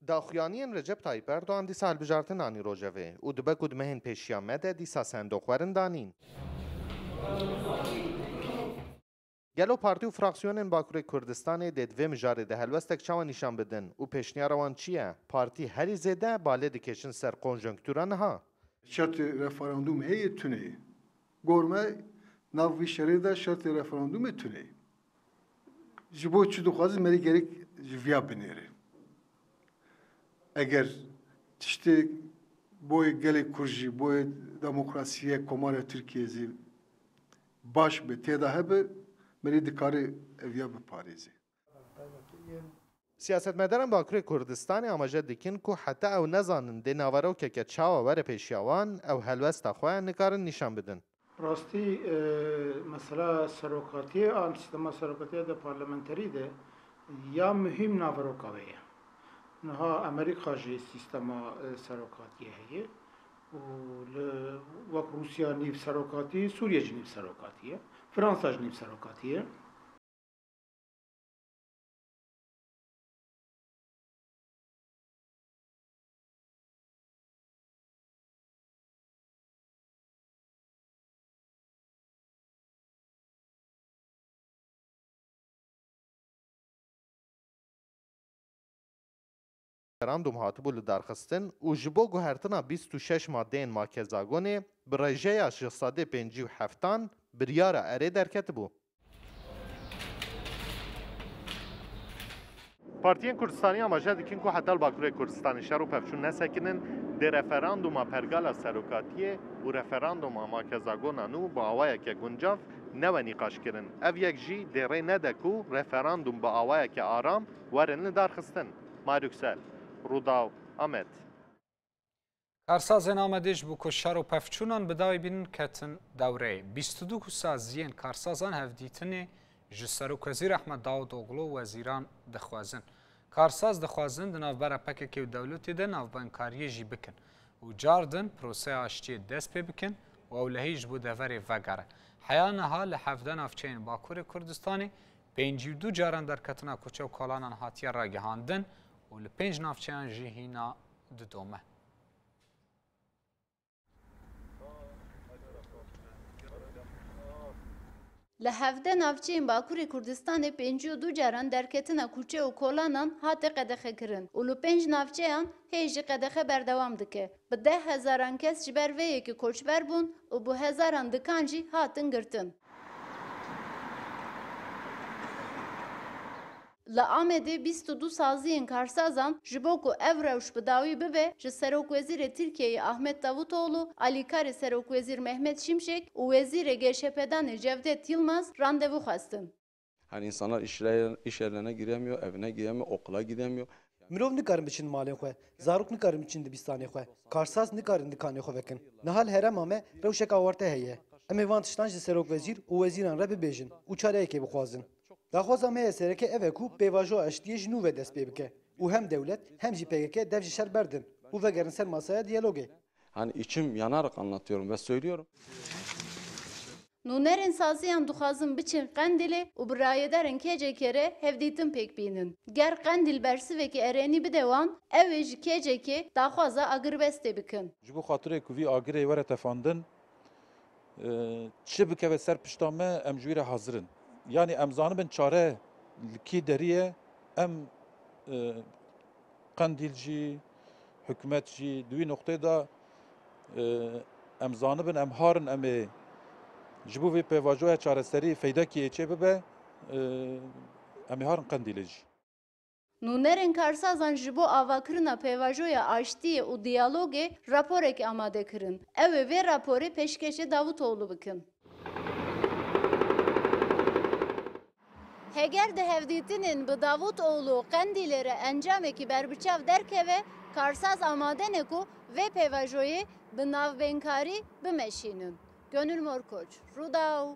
داخویانین رجب طایب اردوغان دیسا هلبجارتن آنی روژوه و دبک و دمهن پیشیا مده دیسا صندوقورن دانین. گلو پارتی و فراکسیونن باکوری کردستان ددوی مجاره ده هلوستک چاوان نشان بدن و پیشنیاروان چیه؟ پارتی هری زده باله دکشن سر کنجنکتوران ها. شرط رفراندوم هی تونه. گرمه ناوی شریده شرط رفراندوم تونه. جبو چی دخوازی مری گریک جویا بنیره. اگر تشتی بوی گلی کرجی بوی دموکراسیه کمار ترکیه زی باش به تیدا هبه مری دکاری اویا به پاریزی. سیاستمداران باکوری کردستان آماجه دکن که حتی او نزانن دی ناورو که چاوا وره پیشیوان او هلوستا خواه نکارن نشان بدن. راستی مثلا سروکاتی آن سیستم سروکاتی ده پارلمانتری ده یا مهم ناوروکاویه. نها امریکا جی سیستم سروکاتی هیه و روسیا نیف سروکاتی سوریه جی نیف سروکاتیه فرانسا جی نیف سروکاتیه. رفراندوم هاتبو لدارخستن و جبو گوهرتنا 26 مادهین ماکزاگونه برایجه 657 بریارا اره درکت بو. پارتیین کردستانی آماجه دکن که حتی باکوری کردستانی شهر و پفچون نسکنن ده رفراندوم پرگالا سروکاتیه و رفراندوم ماکزاگونه نو با آوائه که گنجاف نو نقاش کرن. او یک جی ده ری ندکو رفراندوم با آوائه که آرام ورن لدارخستن. ماروکسل روداو آمد. کارسازان آمدش بو کشار و پفچونان بدای بین کتن دوره 22 سازیان کارسازان هفدیتنه جسروک وزیر احمد داود اوغلو وزیران دخوازن. کارساز دخوازن دناو برا پکه که دولتی ده ناو بانکاریه جی بکن و جاردن پروسه آشتی دست پی بکن و اولهیج بو دوره وگاره. حیانها لحفدن افچین باکور کردستانی 52 جاران در کتنا کچه و کالانان هاتیه را گهاندن و لپنج نافچیان جی هینا ددومه. لحفده نافچین باکوری کردستان 52 جاران درکتنا کوچه و کولانان هات قدخه کرن و لپنج نافچیان هیج قدخه بردوام دکه. به 10,000 کس جبر ویه که کوچبر بون و بو هزاران دکان جی هاتن گرتن. لآمده 22 سازیین کارسازان جبوکو evrawş بداوی ببه جه سروک وزیر ترکیه Ahmet Davutoğlu, Alikari سروک وزیر Mehmet Şimşek و وزیر گرشپدان Cevdet Yılmaz randevu خواستن. Hani insanlar iş yerlerine giremiyor, evine giremiyor, okula gidemiyor. مرۆڤ نکارن بچین مالên xwe, zarok nikarin biçin dibistanê xwe, karsaz nikarin dikanê xwe vekin. Nihal herema me rewşeka warte heye. Em ê van tiştan ji serokvezîr û wezîran re bibêjin û çareyekê bixwazin. Daxwaza me ye sereke ev e ku pêvajoya eştiyê ji nû ve dest pê bike. û hem dewlet hem jî PKK dev ji şer berdin û vegerin ser masaya diyalogê. Hani içim yanarak anlatıyorum ve söylüyorum. Nunerin saziyan duxazın biçin qendili û birayederin kecekere hevdîtin pek bînin. Ger qendil bersivekî erênî bidewan, ew ê ji kecekê daxwaza agirbestê bikin. Ji bo xatirê ku vî agirê were tefandin, çi bikeve ser pişta me em ji wî re hazirin. Yani em zanibin çare li kî derî em qendîl jî, hikûmet jî di wî noqteyê da em zanibin em harin em ê ji bo vê pêvajoya çareserî feydekiyê çê bibe em ê harin qendîlê jî. Nunerin karsazan ji bo avakirina pêvajoya aştiyê û diyalogê raporek amade kirin. Ew ê vê raporê pêşkêşê Davutoğlu bikin. Heger de hevdîtinin bi Davutoğlu qendîlere encamekî berbiçav derkeve, karsaz amade ne ku vê pêvajoyê bi navbênkarî bimeşînin. Gönül Morkoç, Rudaw,